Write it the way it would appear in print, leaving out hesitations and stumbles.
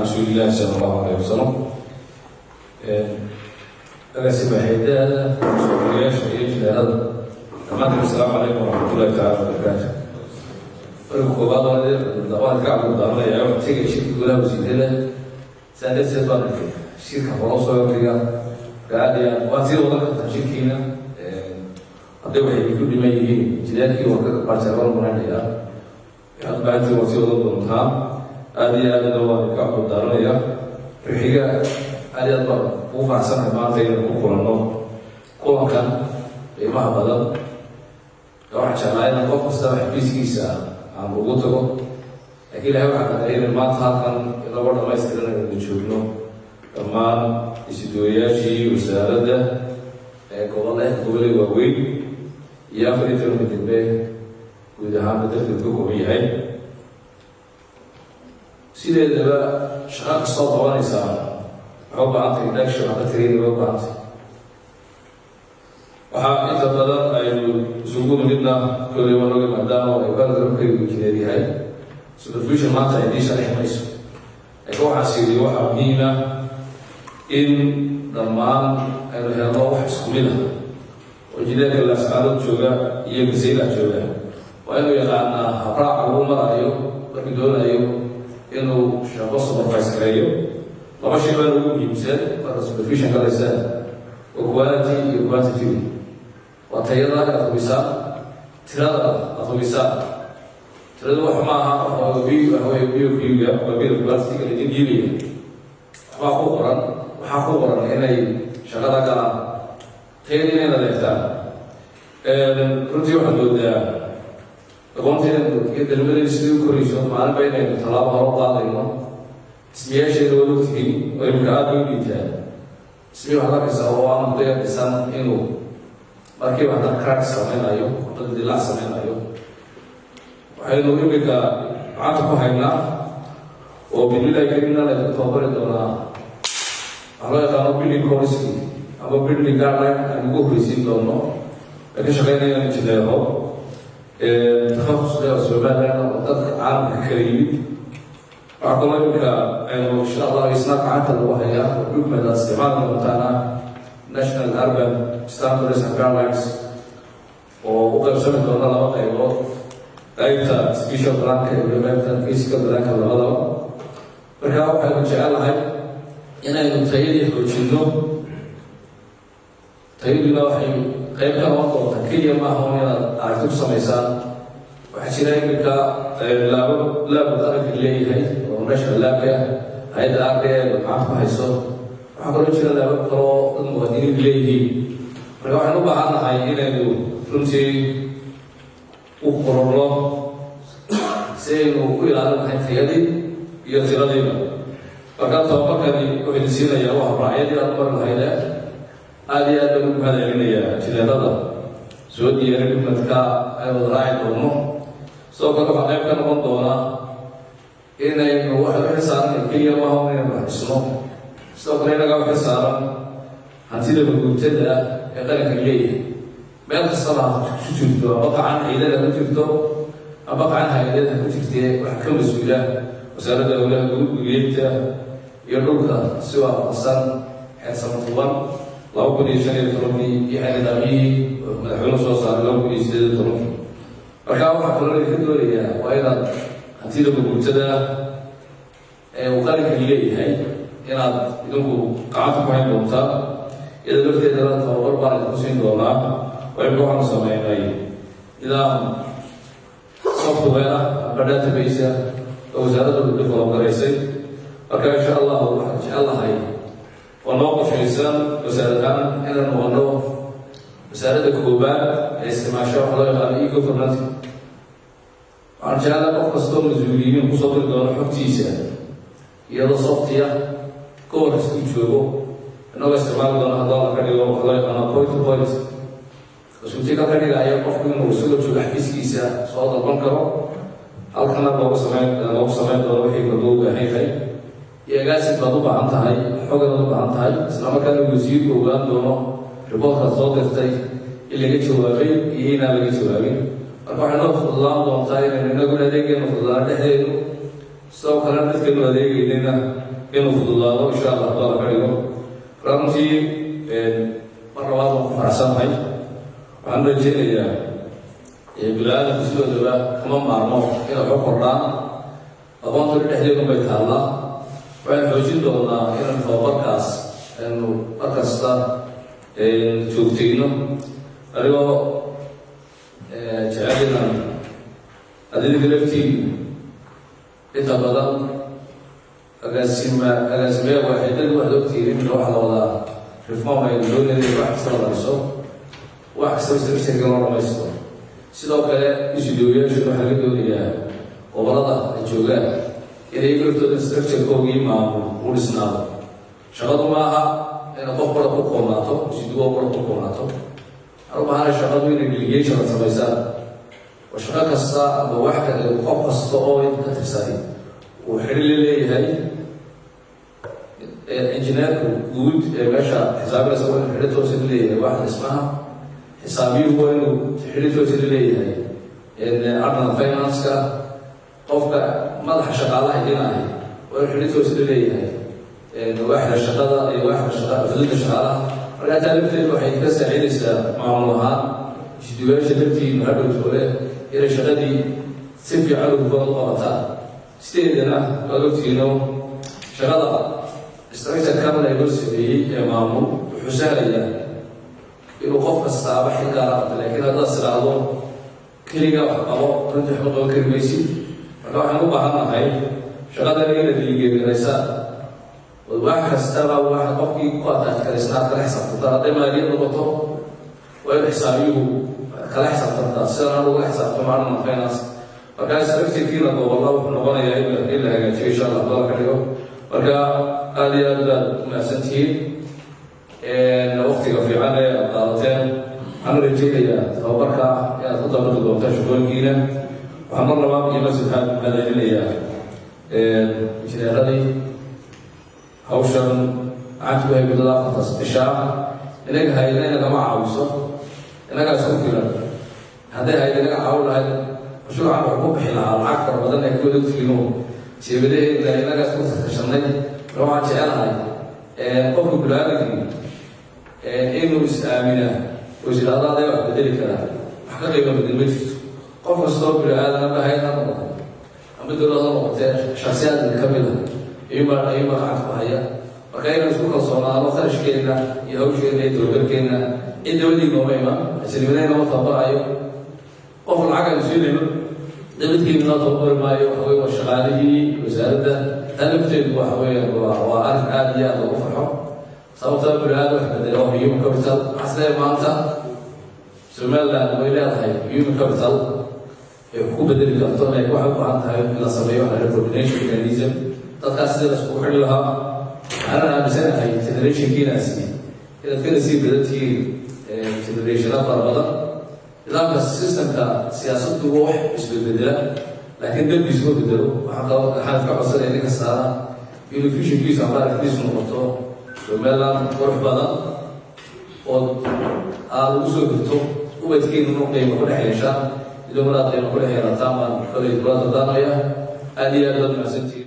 رسول الله صلى الله عليه وسلم. أقسم حيدانا سورياش يجي هذا. السلام عليكم ورحمة الله تعالى وبركاته. أقول بعض الدوائر كعب الدارنا يا يوم تيجي شركة ولا وزيدنا سنة سبعة شركة فرنسا وأمريكا قاعدة وزير وضعك تشركينا أدوه يكون لما يجي جدارك وقت بارسلون مناديا يعني بعد وزير وضعك نعم هذه الدوائر كعب الدارنا يا الحقيقة هذه الضرب وفع سنة ما تيجي نقول النوم كل كان ما بدل واحد شغال نقف مستوى فيزيكيسا عم بقوله لكن له واحد تقريبا ما كان إلا برضه ما يستطيع أن يشوفه كمان استديوهاتي وسارده كوالله كقولي وقوي يأخذ يترون بالتنبيه وإذا هم تدركوا بيهاي سيدة دبا شغال الصوت واني سام حب عطي لك شغال ترين وبعض waxaa inta badan aynu isugu nimidna kolay wanaga maadaama ay baardarabkaygu jineed yahay supervision maanta ay diisha dhex mayso laakiin waxaa siiyey waxaa muhiima in dhammaan aynu helno wax isku mid ah oo jineedka laascaadad jooga iyo gasayla jooga waa inuu yaqaanaa habraac lagu marayo markii doonayo inuu shaqo supervise gareeyo laba shay baa ugu muhiimsan marka supervision galaysa oo quality iyo quantity وتيار أخويسا ترى أخويسا ترى هو حماها هو بيو كيوجا وبيو بلاستيك اللي تجيبيه وحقوقا هنا شغلة كلا تيرين هنا لفتا رجيو حدود قمتين كده المدرسة يسوي كوريشون ما أنا بين طلاب هروب قاضينا سمية شيء ولو تين ويمكن بيتها سمية حلا كساوان مطيع كسان إنه markii wax dad crack samaynayo dad dilaac samaynayo waxaynu imika gacanta ku haynaa oo billahi karimna la tababari doonaa loo yaqaano building policy ama building guideline aan ugu horeysiin doono ka shaqeynayaan injineero takhasus Soomaaliya oo dadka caalamka kala yimid waxaa kaloo imika aynu insha Allah isna gacanta lagu hayaa document isticmaal doontaana national urban standards and guidelines oo u qaybsan doona laba qaybood qaybta special planka iyo qaybta physical planka labadaba marka waxaynu jecelahay inaynu tayadii xoojino tayaduna waxay qayb ka noqon doonta keliya maaha inaad aragti ku samaysaan waxaa jira imika laabo qaranka leeyahay oo national labka hay'adda RDA gacanta ku hayso waxaa kaloo jira laabo kaloo dad muwaadiniin leeyihiin marka waxaan u baahannahay inaynu runtii u qororno si aynu u ilaalin lahayn tayadii iyo tiradiiba marka tababarkani wuxuu siinaya waa habraacyadii aad mari lahayde aad iyo aad baan ugu mahadcelinayaa jineedada soo diyaari dhibmadka aynu wada raaci doono sidoo kale waxaa qayb ka noqon doona inaynu waxay u xisaaran keliya maaha inaynu raxisno sidoo kale inaga waxay saaran hantida maguurtada ee qaranka leeyahay meel kastaba ku jirto ama gacan ciidana ku jirto ama gacan hay-adada ku jirtee waxaa ka mas-uula wasaaradda howlaha guud guryeynta iyo dhulka si waafaqsan xeer samatuban 2015 iyo nidaamyihii madaxweynuhu soo saaray 2018 marka waxaa kaloo ka doonayaa waa inaad hantida maguurtada ee uu qaranka leeyahay inaad idinku gacanta ku hayn doontaa iyada lafteedana tababar baan idinku siin doonaa wayba waxaanu sameynay nidaam software ah amba database ah oo wasaaradda develop garaysay marka insha allah waxaan jecelahay oo noo qorshaysan wasaaradan inaan noqono wasaaradda koobaad ee isticmaasho waxa loo yaqaano e-government waxaan jecelahay qof kastoo mas-uuliyiin kusoo diri doono xogtiisa iyadoo softiya كور استيجوه إنه استعمال دون هذا كذي وخلاص أنا point to point وسوتي كذي لا يقف من وصول شو الحفيز كيسة صوت البنكرة هل كنا بابو سمعت دور هيك بدو هاي يا جالس بدو بعند هاي حاجة بدو بعند هاي سلام كان الوزير وقام دونه رباط الصوت التاي اللي جت شوابي هنا اللي جت شوابي أروح أنا في الله دون تاي لأن نقول هذيك إنه في الله ده sidoo kale dadkanu adeegaynayna inuu fududaado insha allah doona ka dhigo runtii mar labaad waan ku faraxsanahay waxaan rajeynayaa bini-aadamku sidoodaba kama maarmo inay waxu kordhaan aqoonta dhexdeedu bay taallaa waxaan xoojin doonaa inaan tababarkaas aynu mar kasta joogtayno anigoo jecel inaan adiga laftiinu inta badan agaasimeya waaxidadu waxaad ogtihiin in waxa la wadaa reform aynu doonayna wax kasta la dhiso wax kasta structureka loo dhamaysto sidoo kale isudowayaashu waxaa laga doonayaa gobolada ay joogaan inay laftooda structurekoogii maamul u dhisnaado shaqadu maaha inay qof bara ku koobnaato isuduwo bara ku koobnaato waxaan u baahana shaqadu inay delegation la samaysaan oo shaqo kasta ama wax kale qof kasta oo inta ka tirsani uu xidhi la leeyahay injineerku guud ee meesha xisaabinaysa waa inuu xidhi toosa la leeyahay waxda dhismaha xisaabiyuhu waa inuu xidhi toosa la leeyahay adnan finance-ka qofka madaxa shaqaalaha idinahay waa inuu xidhi toosa la leeyahay waaxda shaqada iyo waaxda xuduudda shaqaalaha markaa taa lafteedu waxay ka saacidaysaa maamul ahaan isuduwayaasha laftiinu hadhowtoole inay shaqadii si fiican hufan u qabataan sideedana waad ogtiino shaqada structure kamala loo sameeyey ee maamul wuxuu sahlayaa inuu qof kastaaba xil gaara qabto laakiin haddaad siraahdo keliga wax qabo runtii waxba qaban kari maysid marka waxaan u baahannahay shaqadan ina diigeeganaysaa wax kastaba wax qofkii ku ataajkaraysnaad kala xisaabtantaa hadday maaliyad noqoto waa in xisaabiyuhu kala xisaabtantaa sidaan aan ugala xisaabtamo adnan finance markaa structurekiina gobolla wuxuu noqonayaa in la hagaajiyo insha allah dola ka dhigo marka aada iyo aad baad umahadsantihiin waktiga fiican ee aad qaadateen waxaan rajeynayaa tababarka inaad ku dabaqi doontaan shaqooyinkiina waxaan mar labaad iyo mar saddexaad mahadcelinayaa injineeradii hawshan gacanta ku hay muddada 4 cishaa inaga hayna inagama caawiso inagaa isku filan hadday hayna inaga caawin lahayd mashruucan wuxuu ku bixi lahaa lacag fara badan ee kuwada ogtihiino jeebadaheeda inagaas ku tashanay waxaan jecelahay qofka bini-aadamkii inuu is-aamina oo is-idhaahdo aday wax bedeli karaa wax ka qiimo bedel ma jirto qof kastoo bini-aadan ama hay ha noqoto ama dowlad ha noqotee shaksiyaadka ka mid a ayuuma gacanta ku haya marka inaan isku kalsoonaano kharashkeenna iyo hawsheenna iyo tababarkeenna cid dabadii nooma iman ajnibadayna ma tababarayo qof lacag aynu siinayno dabadkeena noo tababari maayo waxa weye waa shaqaalihii wasaaradda taa lafteedu waxa weeyaan waa arrin aada iyo aada loogu farxo sababtaa bini-aadam wax bedela oo human capital waxaas leeyahay maanta somaliland way leedahay human capital ay ku bedeli karto laakiin waxay u baahan tahay in la sameeyo waxa la coordination mechanism dadkaas sida la iskugu xidhi lahaa waxaanan aaminsanahay generationkiinaasi inaad kana sii badantihiin generationa fara badan nidaamka systemka siyaasaddu wax isbedbedela laakiin dambiisu ma bedelo waxaan ka codsanaya ninka saara inuu fishinkiisu ama aragtiisu noqoto somaliland qurux badan oo aad ugu soo dirto ubadkeenu qiimo ku dhex yeeshaan idoo maraad qiimo ku dhex yeelataan baan kolay kula dardaarmaya aada iyo aad baad mahadsantihiin